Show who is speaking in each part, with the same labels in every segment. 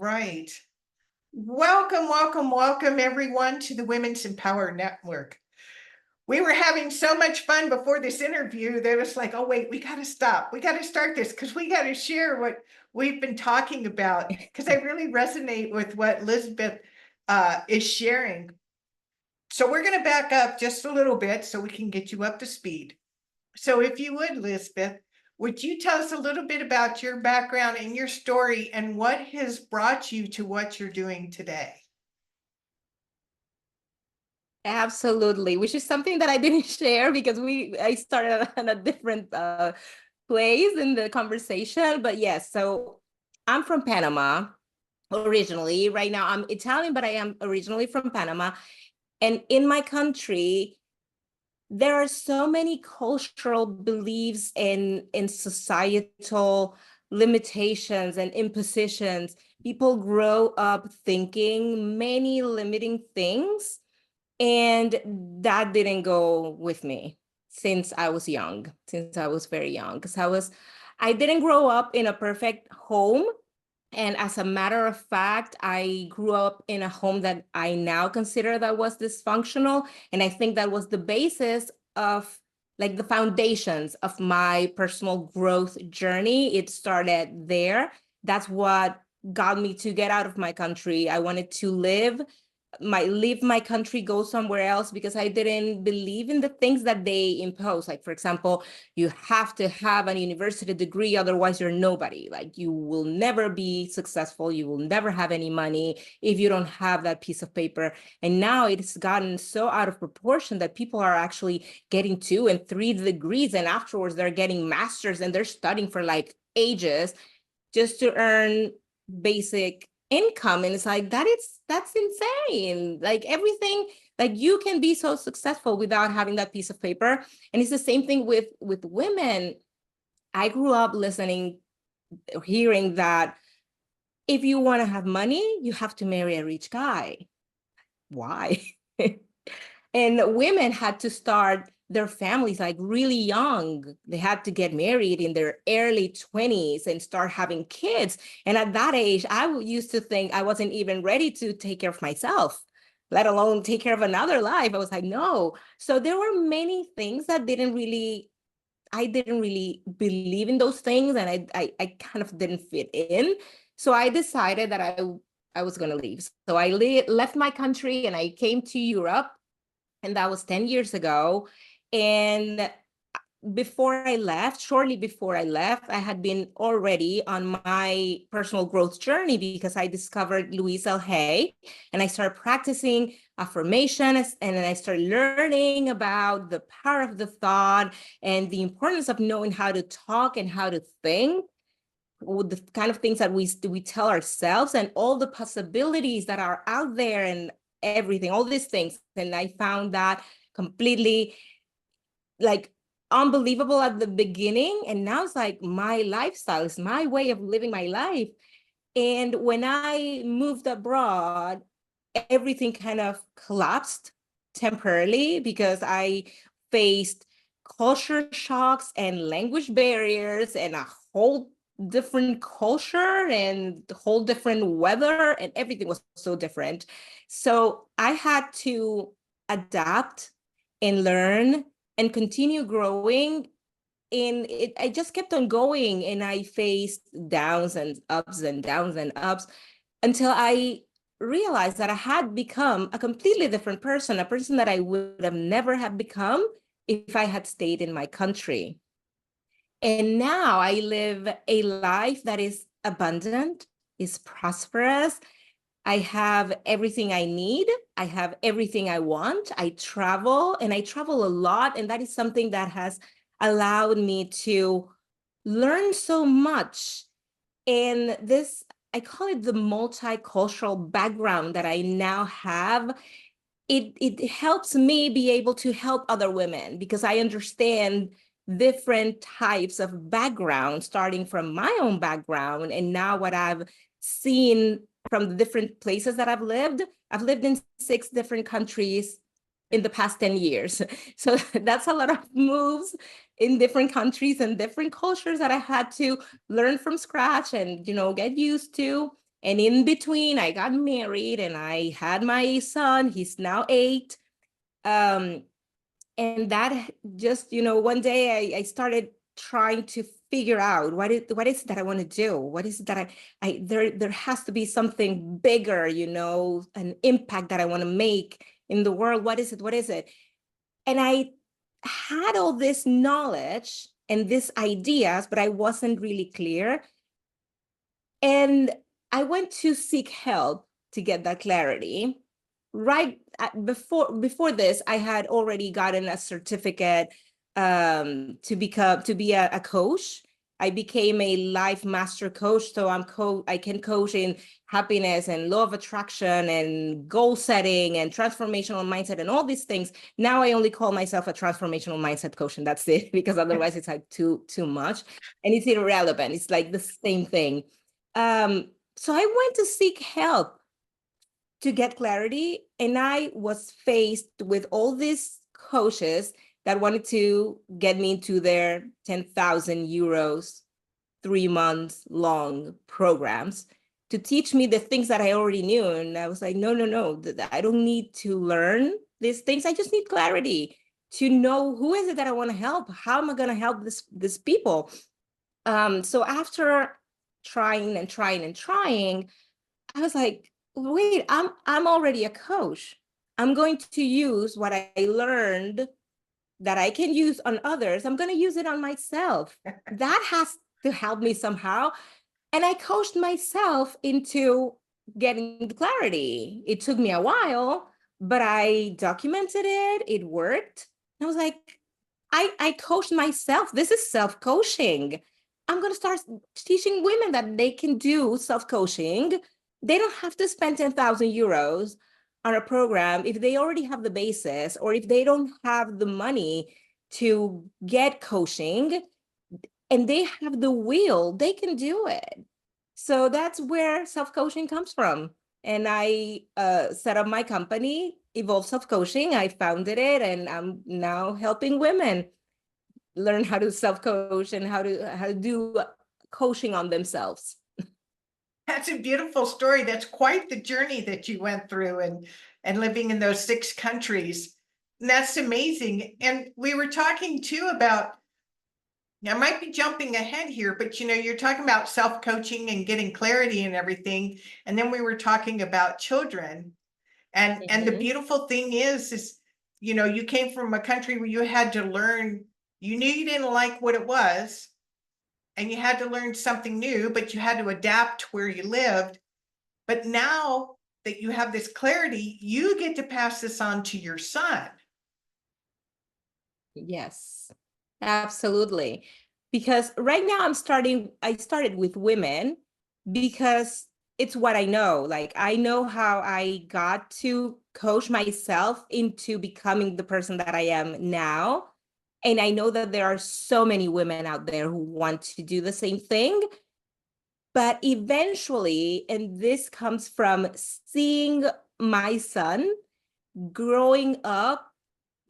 Speaker 1: Right. Welcome, everyone, to the Women's Empower Network. We were having so much fun before this interview that it's like, oh, wait, we got to stop. We got to start this because we got to share what we've been talking about, because I really resonate with what Lizabeth is sharing. So we're going to back up just a little bit so we can get you up to speed. So if you would, Lizabeth, would you tell us a little bit about your background and your story and what has brought you to what you're doing today?
Speaker 2: Absolutely, which is something that I didn't share because I started on a different place in the conversation. But yes, so I'm from Panama originally. Right now I'm Italian, but I am originally from Panama. And in my country, there are so many cultural beliefs and societal limitations and impositions. People grow up thinking many limiting things, and that didn't go with me since I was young, since I was very young, because I didn't grow up in a perfect home. And as a matter of fact, I grew up in a home that I now consider that was dysfunctional. And I think that was the basis of like the foundations of my personal growth journey. It started there. That's what got me to get out of my country. I wanted to leave my country, go somewhere else, because I didn't believe in the things that they impose. Like, for example, you have to have a university degree, otherwise you're nobody. Like, you will never be successful. You will never have any money if you don't have that piece of paper. And now it's gotten so out of proportion that people are actually getting 2 and 3 degrees, and afterwards they're getting masters and they're studying for like ages just to earn basic income. And it's like that's insane. Like, everything, like, you can be so successful without having that piece of paper. And it's the same thing with women. I grew up hearing that if you want to have money, you have to marry a rich guy. Why? And women had to start their families like really young. They had to get married in their early 20s and start having kids. And at that age, used to think I wasn't even ready to take care of myself, let alone take care of another life. I was like, no. So there were many things that I didn't really believe in those things. And I kind of didn't fit in. So I decided that I was going to leave. So I left my country and I came to Europe, and that was 10 years ago. And shortly before I left, I had been already on my personal growth journey because I discovered Louise L. Hay, and I started practicing affirmations, and then I started learning about the power of the thought and the importance of knowing how to talk and how to think, with the kind of things that we tell ourselves, and all the possibilities that are out there, and everything, all these things. And I found that completely like unbelievable at the beginning. And now it's like my lifestyle, is my way of living my life. And when I moved abroad, everything kind of collapsed temporarily because I faced culture shocks and language barriers and a whole different culture and whole different weather, and everything was so different. So I had to adapt and learn and continue growing. And I just kept on going, and I faced downs and ups and downs and ups until I realized that I had become a completely different person, a person that I would have never have become if I had stayed in my country. And now I live a life that is abundant, is prosperous. I have everything I need. I have everything I want. I travel, and I travel a lot. And that is something that has allowed me to learn so much. And this, I call it the multicultural background that I now have. It helps me be able to help other women because I understand different types of background, starting from my own background. And now what I've seen from the different places that I've lived in 6 different countries in the past 10 years. So that's a lot of moves in different countries and different cultures that I had to learn from scratch and, get used to. And in between, I got married and I had my son. He's now 8. And that just, one day I started trying to figure out what is it that I want to do? What is it that there has to be something bigger, an impact that I want to make in the world. What is it? What is it? And I had all this knowledge and these ideas, but I wasn't really clear. And I went to seek help to get that clarity. Before this, I had already gotten a certificate to be a coach. I became a life master coach, so I can coach in happiness and law of attraction and goal setting and transformational mindset and all these things. Now I only call myself a transformational mindset coach, and that's it, because otherwise it's like too much and it's irrelevant. It's like the same thing. So I went to seek help to get clarity, and I was faced with all these coaches that wanted to get me into their 10,000 euros, 3 months long programs to teach me the things that I already knew. And I was like, no, I don't need to learn these things. I just need clarity to know who is it that I want to help? How am I going to help this people? So after trying, I was like, wait, I'm already a coach. I'm going to use what I learned that I can use on others. I'm going to use it on myself. That has to help me somehow. And I coached myself into getting the clarity. It took me a while, but I documented it. It worked. And I was like, I coached myself. This is self-coaching. I'm going to start teaching women that they can do self-coaching. They don't have to spend 10,000 euros on a program if they already have the basis, or if they don't have the money to get coaching and they have the will, they can do it. So that's where self-coaching comes from. And I set up my company, Evolve Self-Coaching. I founded it, and I'm now helping women learn how to self-coach and how to do coaching on themselves.
Speaker 1: That's a beautiful story. That's quite the journey that you went through, and living in those 6 countries. And that's amazing. And we were talking too about, I might be jumping ahead here, but you're talking about self-coaching and getting clarity and everything. And then we were talking about children. And the beautiful thing is, you came from a country where you had to learn, you knew you didn't like what it was, and you had to learn something new, but you had to adapt where you lived. But now that you have this clarity, you get to pass this on to your son.
Speaker 2: Yes, absolutely. Because right now I started with women because it's what I know. Like, I know how I got to coach myself into becoming the person that I am now. And I know that there are so many women out there who want to do the same thing. But eventually, and this comes from seeing my son growing up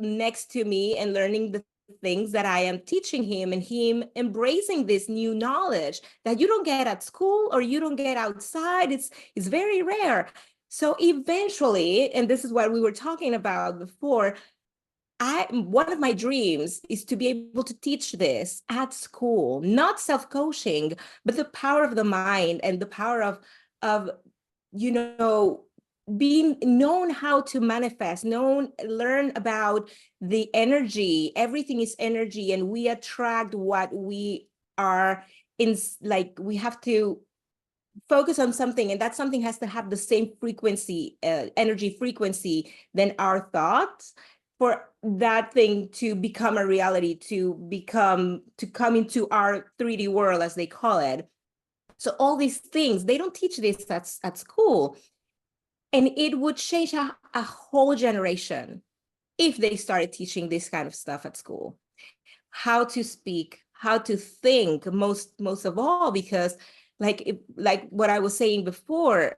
Speaker 2: next to me and learning the things that I am teaching him, and him embracing this new knowledge that you don't get at school or you don't get outside. It's very rare. So eventually, and this is what we were talking about before, one of my dreams is to be able to teach this at school, not self-coaching, but the power of the mind and the power of being known how to manifest, learn about the energy. Everything is energy, and we attract what we are in. Like, we have to focus on something, and that something has to have the same frequency, energy frequency, than our thoughts, for that thing to become a reality, to come into our 3D world, as they call it. So all these things, they don't teach this at school. And it would change a whole generation if they started teaching this kind of stuff at school. How to speak, how to think, most of all, because like what I was saying before,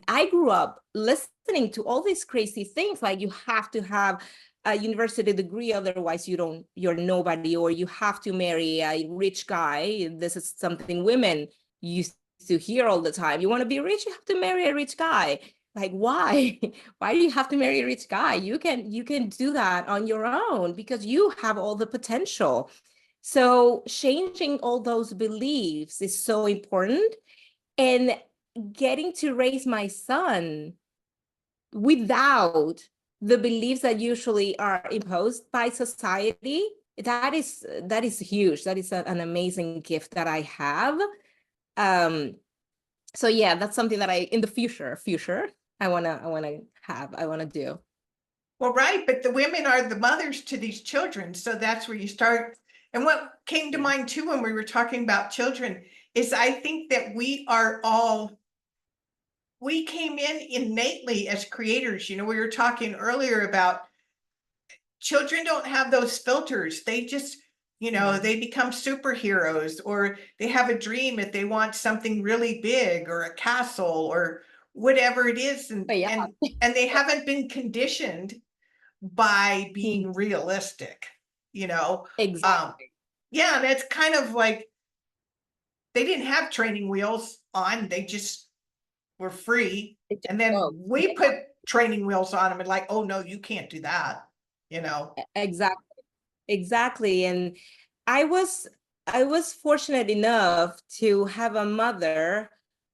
Speaker 2: I grew up listening to all these crazy things, like you have to have a university degree, otherwise you're nobody, or you have to marry a rich guy. This is something women used to hear all the time. You want to be rich, you have to marry a rich guy. Like, why? Why do you have to marry a rich guy? You can do that on your own because you have all the potential. So changing all those beliefs is so important. And getting to raise my son without the beliefs that usually are imposed by society, that is huge. That is an amazing gift that I have. So yeah, that's something that I, in the future, I want to do.
Speaker 1: Well, right, but the women are the mothers to these children, so that's where you start. And what came to mind too when we were talking about children is I think that we came in innately as creators. We were talking earlier about children don't have those filters. They just, they become superheroes, or they have a dream if they want something really big or a castle or whatever it is. And,
Speaker 2: But yeah,
Speaker 1: and they haven't been conditioned by being realistic,
Speaker 2: exactly.
Speaker 1: Yeah, and it's kind of like they didn't have training wheels on, they just were free. And then we put training wheels on them and like, oh no, you can't do that,
Speaker 2: Exactly. And I was fortunate enough to have a mother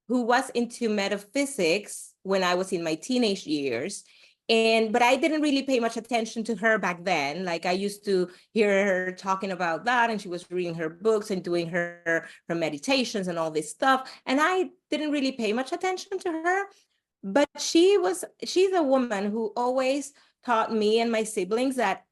Speaker 2: who was into metaphysics when I was in my teenage years. But I didn't really pay much attention to her back then. Like, I used to hear her talking about that, and she was reading her books and doing her meditations and all this stuff. And I didn't really pay much attention to her. But she's a woman who always taught me and my siblings that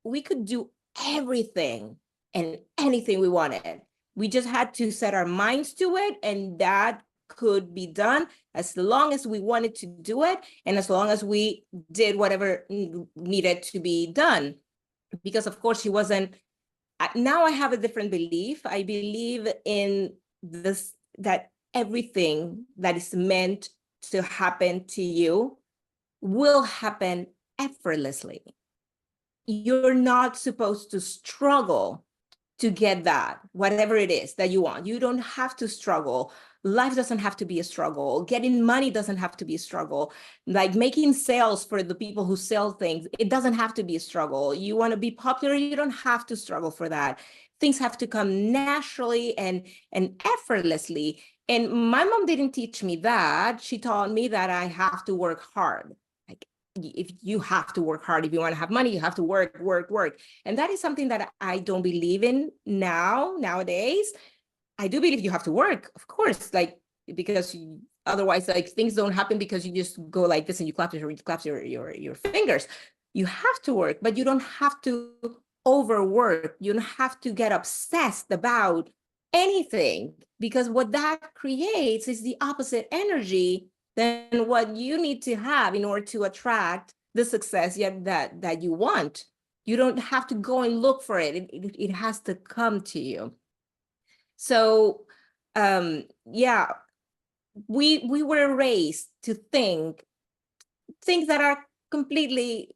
Speaker 2: we could do everything and anything we wanted. We just had to set our minds to it, and that could be done as long as we wanted to do it and as long as we did whatever needed to be done. Because of course she wasn't, now I have a different belief. I believe in this, that everything that is meant to happen to you will happen effortlessly. You're not supposed to struggle to get that, whatever it is that you want. You don't have to struggle. Life doesn't have to be a struggle. Getting money doesn't have to be a struggle. Like making sales for the people who sell things, it doesn't have to be a struggle. You want to be popular, you don't have to struggle for that. Things have to come naturally and effortlessly. And my mom didn't teach me that. She taught me that I have to work hard. Like, if you have to work hard, if you want to have money, you have to work. And that is something that I don't believe in nowadays. I do believe you have to work, of course, like, because otherwise, like, things don't happen because you just go like this and you clap your fingers. You have to work, but you don't have to overwork. You don't have to get obsessed about anything, because what that creates is the opposite energy than what you need to have in order to attract the success that you want. You don't have to go and look for it. It has to come to you. So yeah, we were raised to think things that are completely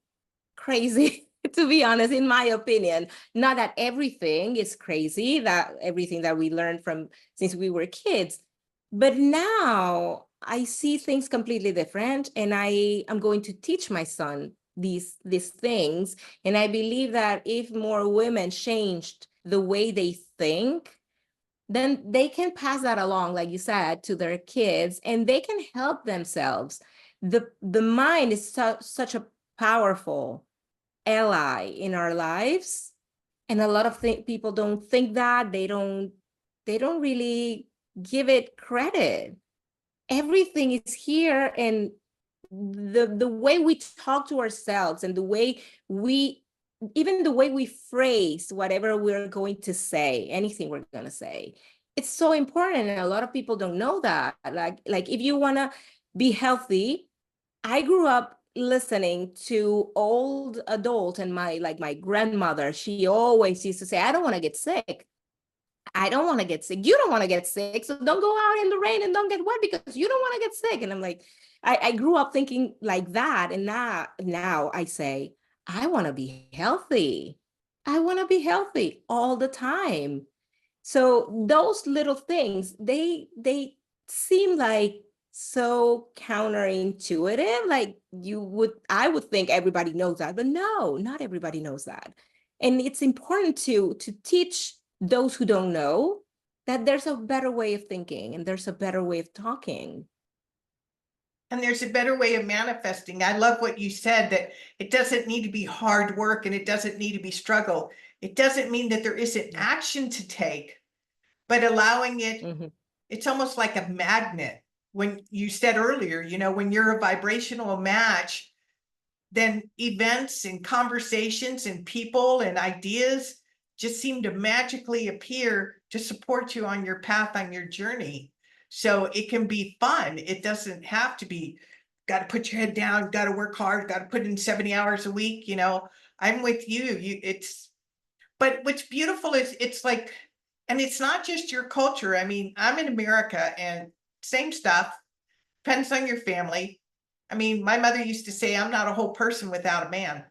Speaker 2: crazy, to be honest, in my opinion. Not that everything is crazy, that everything that we learned from since we were kids, but now I see things completely different, and I am going to teach my son these things. And I believe that if more women changed the way they think, then they can pass that along, like you said, to their kids, and they can help themselves. The mind is such a powerful ally in our lives, and a lot of people don't think that. They don't really give it credit. Everything is here, and the way we talk to ourselves, and the way we phrase whatever we're going to say, anything we're going to say, it's so important. And a lot of people don't know that. Like if you want to be healthy, I grew up listening to old adults, and my grandmother, she always used to say, I don't want to get sick. I don't want to get sick. You don't want to get sick. So don't go out in the rain and don't get wet because you don't want to get sick. And I'm like, I grew up thinking like that. And now I say, I want to be healthy. I want to be healthy all the time. So those little things, they seem like so counterintuitive. Like I would think everybody knows that, but no, not everybody knows that. And it's important to teach those who don't know that there's a better way of thinking and there's a better way of talking.
Speaker 1: And there's a better way of manifesting. I love what you said, that it doesn't need to be hard work and it doesn't need to be struggle. It doesn't mean that there isn't action to take, but allowing it, it's almost like a magnet. When you said earlier, when you're a vibrational match, then events and conversations and people and ideas just seem to magically appear to support you on your path, on your journey. So it can be fun. It doesn't have to be, got to put your head down, got to work hard, got to put in 70 hours a week. I'm with you. But what's beautiful is it's like, and it's not just your culture. I mean, I'm in America and same stuff, depends on your family. I mean, my mother used to say, I'm not a whole person without a man.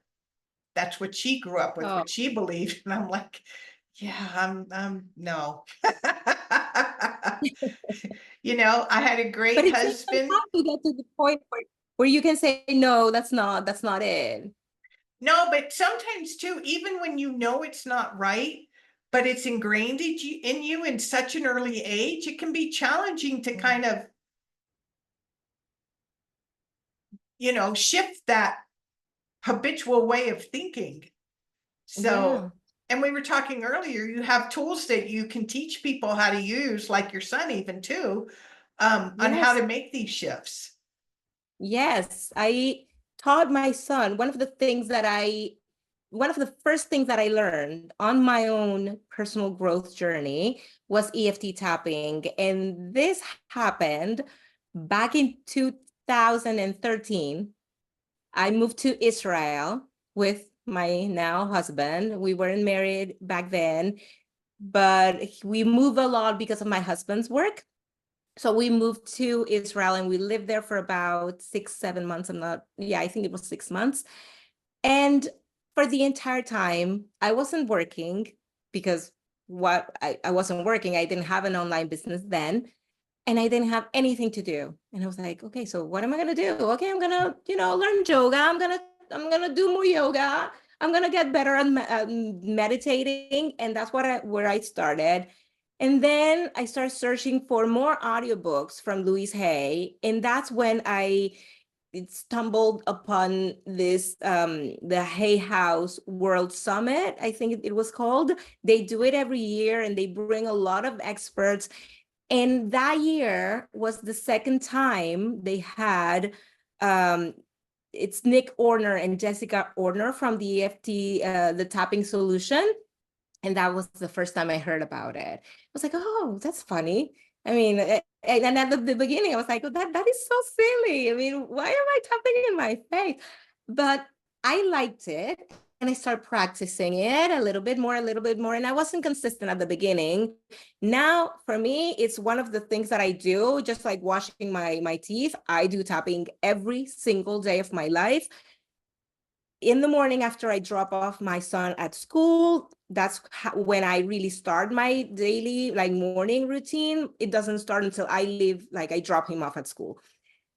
Speaker 1: That's what she grew up with, what she believed. And I'm like, yeah, I'm no. I had a
Speaker 2: But
Speaker 1: great
Speaker 2: it takes some
Speaker 1: husband.
Speaker 2: time to get to the point where you can say, no, that's not it.
Speaker 1: No, but sometimes too, even when it's not right, but it's ingrained in you in such an early age, it can be challenging to kind of, shift that habitual way of thinking. So, and we were talking earlier, you have tools that you can teach people how to use, like your son even too, on how to make these shifts.
Speaker 2: Yes, I taught my son one of the first things that I learned on my own personal growth journey was EFT tapping. And this happened back in 2013. I moved to Israel with my now husband. We weren't married back then, but we moved a lot because of my husband's work. So we moved to Israel and we lived there for about 6-7 months. I think it was 6 months. And for the entire time, I wasn't working because I wasn't working. I didn't have an online business then. And I didn't have anything to do. And I was like, okay, so what am I going to do? Okay, I'm going to, learn yoga. I'm going to do more yoga. I'm going to get better at meditating. And that's where I started. And then I started searching for more audiobooks from Louise Hay. And that's when I stumbled upon this, the Hay House World Summit, I think it was called. They do it every year and they bring a lot of experts. And that year was the second time they had, it's Nick Orner and Jessica Orner from the EFT, the Tapping Solution. And that was the first time I heard about it. I was like, oh, that's funny. I mean, and at the beginning, I was like, oh, that is so silly. I mean, why am I tapping in my face? But I liked it. And I started practicing it a little bit more. And I wasn't consistent at the beginning. Now, for me, it's one of the things that I do, just like washing my teeth. I do tapping every single day of my life. In the morning after I drop off my son at school, that's when I really start my daily morning routine. It doesn't start until I leave, I drop him off at school.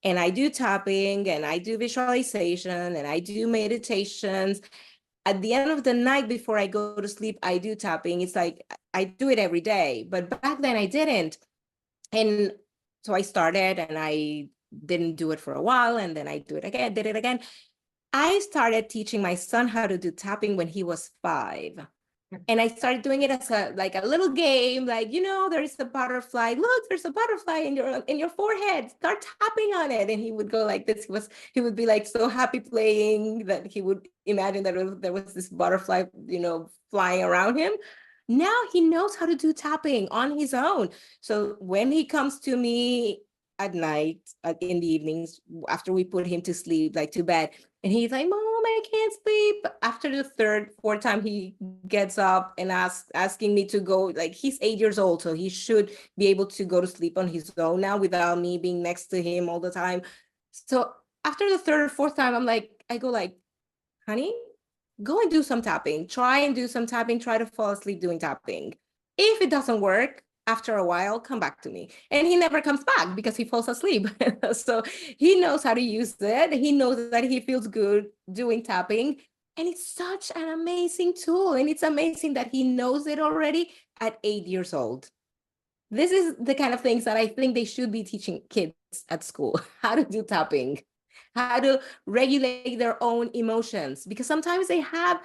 Speaker 2: And I do tapping and I do visualization and I do meditations. At the end of the night before I go to sleep, I do tapping. It's like I do it every day, but back then I didn't. And so I started and I didn't do it for a while, and then I did it again. I started teaching my son how to do tapping when he was 5. And I started doing it as a little game, there is a butterfly. Look, there's a butterfly in your forehead. Start tapping on it. And he would go like this. He would be so happy playing that he would imagine that there was this butterfly, flying around him. Now he knows how to do tapping on his own. So when he comes to me at night, in the evenings, after we put him to sleep, to bed, and he's like, Mom, I can't sleep. After the third, fourth time, he gets up and asking me to go. He's 8 years old, so he should be able to go to sleep on his own now without me being next to him all the time. So after the third or fourth time, I go honey, go and do some tapping. Try and do some tapping. Try to fall asleep doing tapping. If it doesn't work, after a while, come back to me. And he never comes back because he falls asleep. So he knows how to use it. He knows that he feels good doing tapping. And it's such an amazing tool. And it's amazing that he knows it already at 8 years old. This is the kind of things that I think they should be teaching kids at school, how to do tapping, how to regulate their own emotions, because sometimes they have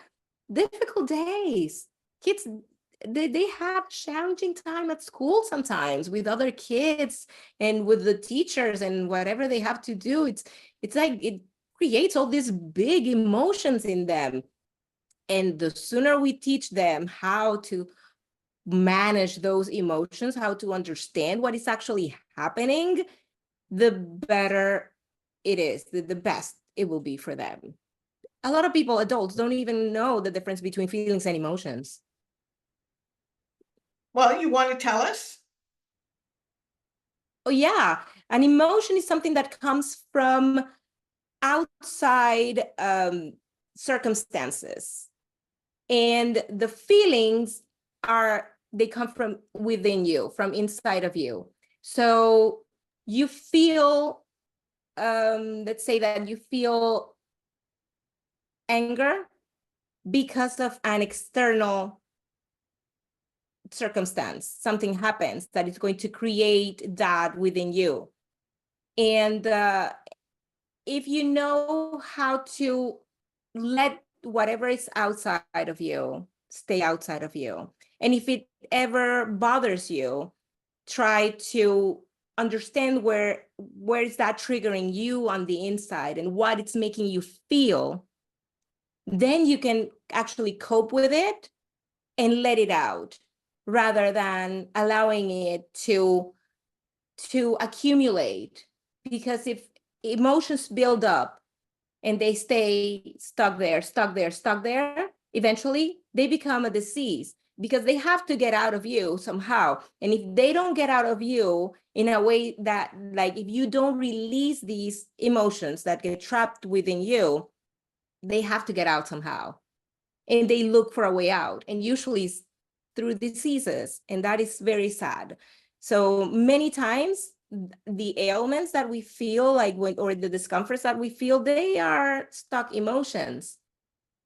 Speaker 2: difficult days. Kids, they have challenging time at school sometimes with other kids and with the teachers and whatever they have to do. It's like it creates all these big emotions in them. And the sooner we teach them how to manage those emotions, how to understand what is actually happening, the better it is, the best it will be for them. A lot of people, adults, don't even know the difference between feelings and emotions.
Speaker 1: Well, you want to tell us?
Speaker 2: Oh, yeah. An emotion is something that comes from outside circumstances. And the feelings they come from within you, from inside of you. So you feel, let's say that you feel anger because of an external circumstance. Something happens that is going to create that within you. And if you know how to let whatever is outside of you stay outside of you, and if it ever bothers you, try to understand where is that triggering you on the inside and what it's making you feel, then you can actually cope with it and let it out rather than allowing it to accumulate. Because if emotions build up and they stay stuck there, eventually they become a disease because they have to get out of you somehow. And if they don't get out of you in a way that, like, if you don't release these emotions that get trapped within you, they have to get out somehow. And they look for a way out, and usually it's through diseases, and that is very sad. So many times the ailments that we feel, like or the discomforts that we feel, they are stuck emotions.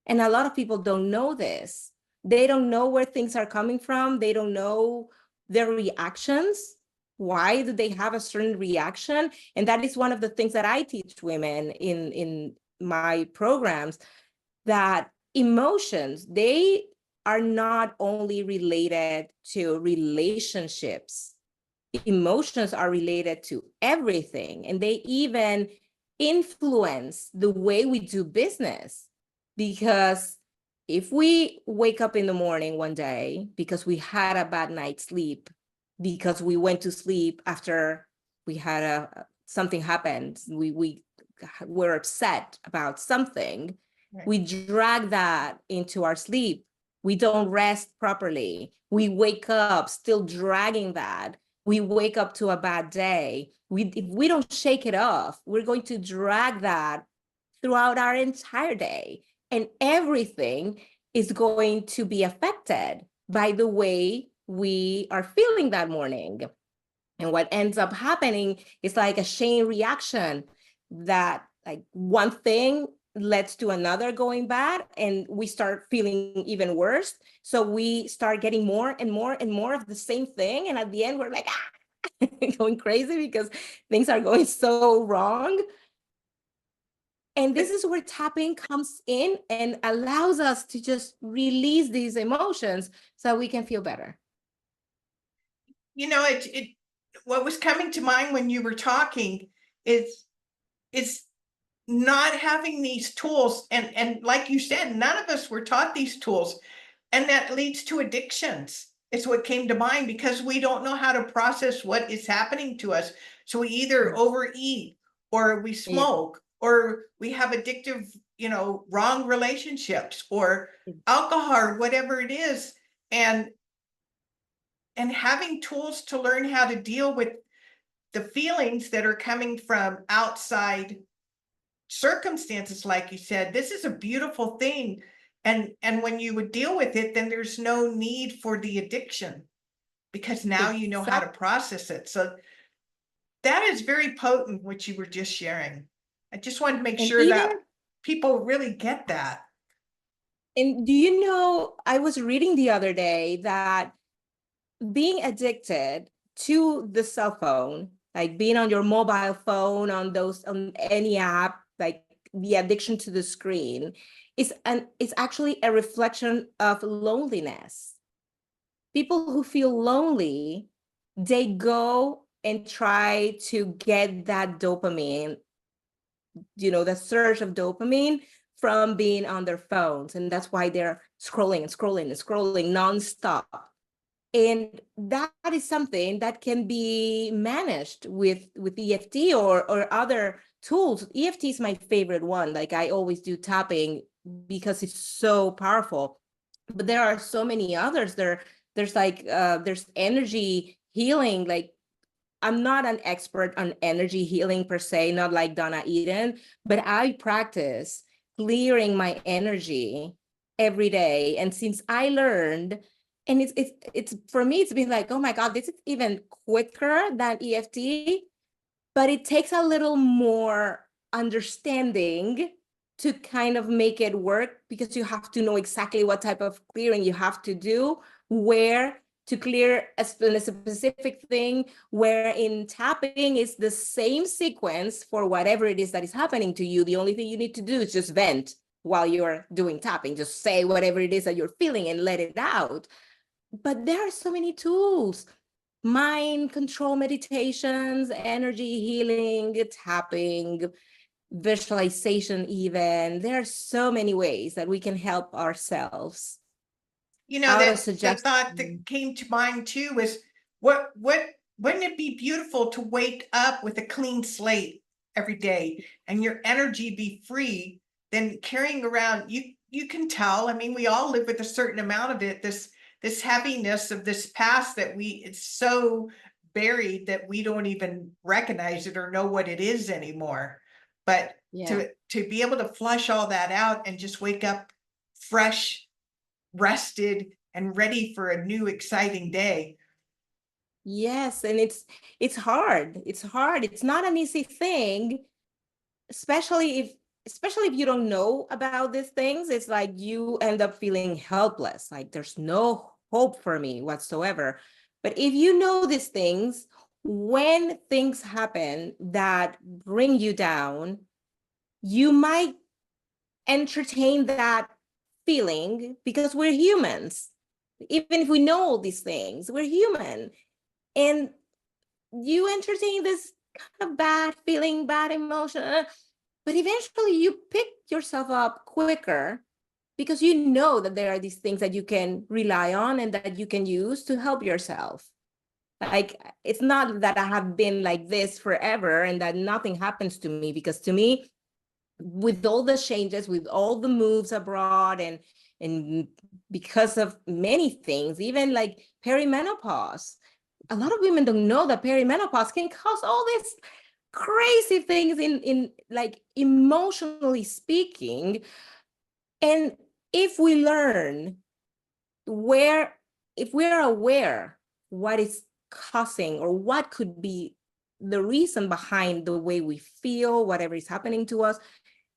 Speaker 2: And a lot of people don't know this. They don't know where things are coming from. They don't know their reactions. Why do they have a certain reaction? And that is one of the things that I teach women in my programs, that emotions, they are not only related to relationships. Emotions are related to everything, and they even influence the way we do business. Because if we wake up in the morning one day because we had a bad night's sleep, because we went to sleep after we had something happened, we were upset about something,
Speaker 1: Right.
Speaker 2: we drag that into our sleep. We don't rest properly. We wake up still dragging that. We wake up to a bad day. If we don't shake it off, we're going to drag that throughout our entire day. And everything is going to be affected by the way we are feeling that morning. And what ends up happening is like a chain reaction, that like one thing leads to another going bad, and we start feeling even worse. So we start getting more and more and more of the same thing. And at the end, we're like, going crazy because things are going so wrong. And this is where tapping comes in and allows us to just release these emotions so we can feel better.
Speaker 1: You know, what was coming to mind when you were talking is not having these tools, and like you said, none of us were taught these tools, and that leads to addictions. It's what came to mind, because we don't know how to process what is happening to us. So we either overeat, or we smoke, or we have addictive, wrong relationships, or alcohol, or whatever it is. And having tools to learn how to deal with the feelings that are coming from outside circumstances, like you said, this is a beautiful thing And when you would deal with it, then there's no need for the addiction, because now you know how to process it. So that is very potent, what you were just sharing. I just wanted to make
Speaker 2: And
Speaker 1: sure
Speaker 2: even,
Speaker 1: that people really get that.
Speaker 2: and do you know, I was reading the other day that being addicted to the cell phone, like being on your mobile phone, on any app, like the addiction to the screen, is actually a reflection of loneliness. People who feel lonely, they go and try to get that dopamine, the surge of dopamine from being on their phones. And that's why they're scrolling and scrolling and scrolling nonstop. And that is something that can be managed with EFT or other tools. EFT is my favorite one. Like, I always do tapping because it's so powerful. But there are so many others. There's energy healing. Like, I'm not an expert on energy healing per se, not like Donna Eden, but I practice clearing my energy every day. And since I learned, and it's for me, it's been like, oh my God, this is even quicker than EFT, but it takes a little more understanding to kind of make it work, because you have to know exactly what type of clearing you have to do, where to clear a specific thing, where in tapping is the same sequence for whatever it is that is happening to you. The only thing you need to do is just vent while you're doing tapping. Just say whatever it is that you're feeling and let it out. But there are so many tools: mind control meditations, energy healing, tapping, visualization. Even there are so many ways that we can help ourselves.
Speaker 1: That the
Speaker 2: Auto-suggestion.
Speaker 1: thought that came to mind too was, what wouldn't it be beautiful to wake up with a clean slate every day and your energy be free? Then carrying around, you can tell, I mean, we all live with a certain amount of it, this heaviness of this past that it's so buried that we don't even recognize it or know what it is anymore. But
Speaker 2: Yeah.
Speaker 1: to be able to flush all that out and just wake up fresh, rested, and ready for a new exciting day.
Speaker 2: Yes, and it's hard. It's hard. It's not an easy thing, especially if you don't know about these things. It's like you end up feeling helpless, like there's no hope for me whatsoever. But if you know these things, when things happen that bring you down, you might entertain that feeling, because we're humans. Even if we know all these things, we're human. And you entertain this kind of bad feeling, bad emotion, but eventually you pick yourself up quicker, because you know that there are these things that you can rely on and that you can use to help yourself. Like, it's not that I have been like this forever and that nothing happens to me, because to me, with all the changes, with all the moves abroad, and because of many things, even like perimenopause, a lot of women don't know that perimenopause can cause all these crazy things in like, emotionally speaking. And if we learn where, if we're aware what is causing, or what could be the reason behind the way we feel, whatever is happening to us,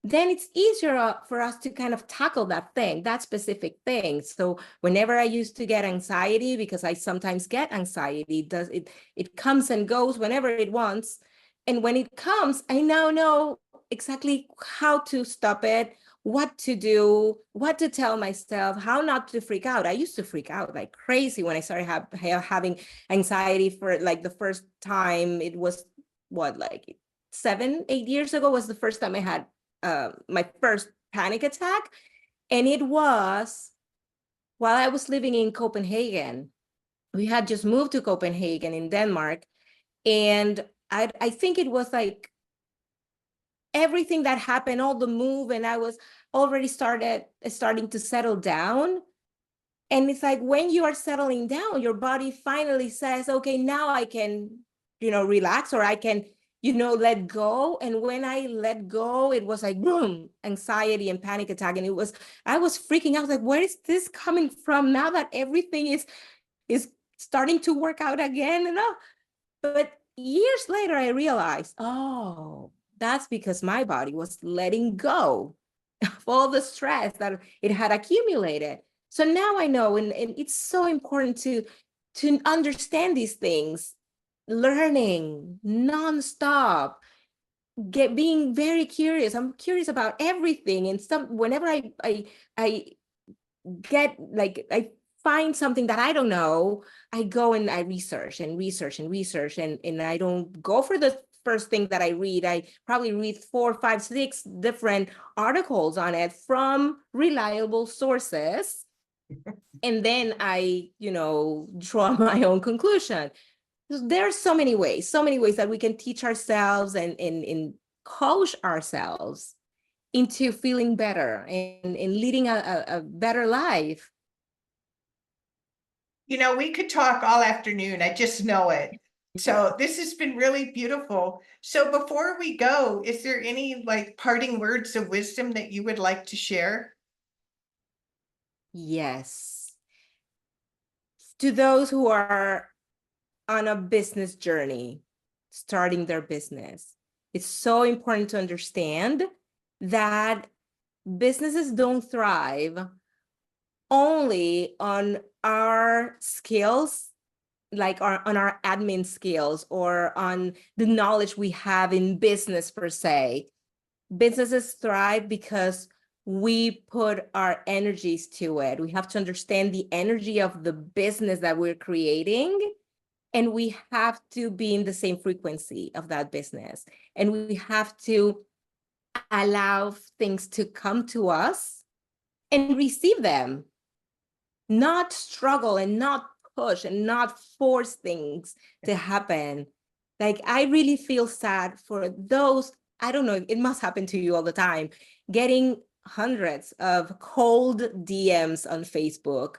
Speaker 2: then it's easier for us to kind of tackle that thing, that specific thing. So whenever I used to get anxiety, because I sometimes get anxiety, it comes and goes whenever it wants. And when it comes, I now know exactly how to stop it, what to do, what to tell myself, how not to freak out. I used to freak out like crazy when I started having anxiety for like the first time. It was what, like 7-8 years ago was the first time I had my first panic attack. And it was while I was living in Copenhagen. We had just moved to Copenhagen in Denmark. And I think it was like everything that happened, all the move, and I was already starting to settle down. And it's like, when you are settling down, your body finally says, okay, now I can, relax, or I can let go. And when I let go, it was like, boom, anxiety and panic attack. And I was freaking out, like, where is this coming from now that everything is starting to work out again? But years later, I realized, oh, that's because my body was letting go of all the stress that it had accumulated. So now I know, and it's so important to understand these things, learning nonstop, being very curious. I'm curious about everything, and whenever I get like I find something that I don't know, I go and I research and research and research, and I don't go for the first thing that I read. I probably read 4, 5, 6 different articles on it from reliable sources. And then I, draw my own conclusion. There are so many ways that we can teach ourselves and coach ourselves into feeling better and leading a better life.
Speaker 1: We could talk all afternoon. I just know it. So this has been really beautiful. So before we go, is there any parting words of wisdom that you would like to share?
Speaker 2: Yes. To those who are on a business journey, starting their business, it's so important to understand that businesses don't thrive only on our skills, like on our admin skills or on the knowledge we have in business per se. Businesses thrive because we put our energies to it. We have to understand the energy of the business that we're creating, and we have to be in the same frequency of that business. And we have to allow things to come to us and receive them, not struggle and not push and not force things to happen. Like, I really feel sad for those, I don't know, it must happen to you all the time, getting hundreds of cold DMs on Facebook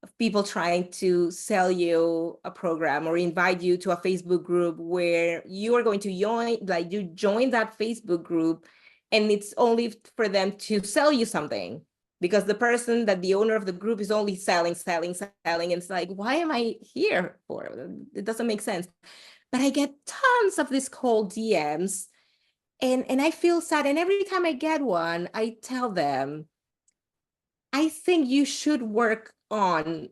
Speaker 2: of people trying to sell you a program or invite you to a Facebook group where you are going to join that Facebook group, and it's only for them to sell you something, because the owner of the group is only selling. And it's like, why am I here for? It doesn't make sense. But I get tons of these cold DMs, and I feel sad. And every time I get one, I tell them, I think you should work on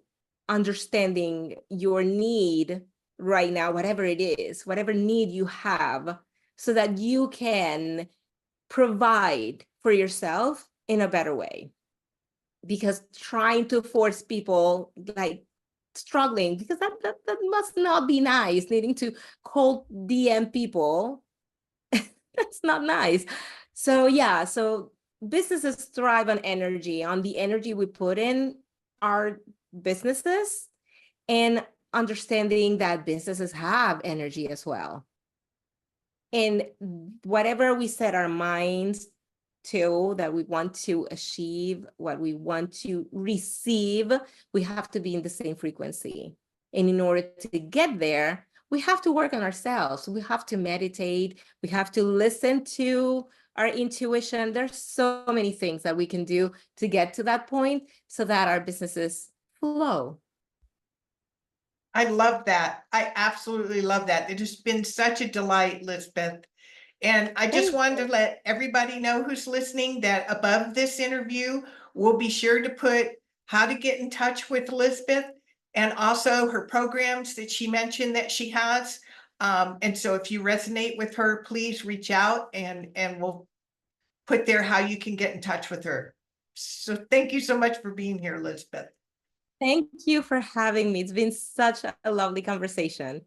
Speaker 2: understanding your need right now, whatever it is, whatever need you have, so that you can provide for yourself in a better way. Because trying to force people, like struggling, because that must not be nice, needing to cold DM people. That's not nice. So yeah, so businesses thrive on energy, on the energy we put in our businesses, and understanding that businesses have energy as well. And whatever we set our minds to, that we want to achieve, what we want to receive, we have to be in the same frequency. And in order to get there, we have to work on ourselves. We have to meditate. We have to listen to our intuition. There's so many things that we can do to get to that point so that our businesses flow.
Speaker 1: I love that. I absolutely love that. It has been such a delight, Lizabeth. And I just wanted to let everybody know who's listening that above this interview, we'll be sure to put how to get in touch with Lizabeth, and also her programs that she mentioned that she has. And so if you resonate with her, please reach out, and we'll put there how you can get in touch with her. So thank you so much for being here, Lizabeth.
Speaker 2: Thank you for having me. It's been such a lovely conversation.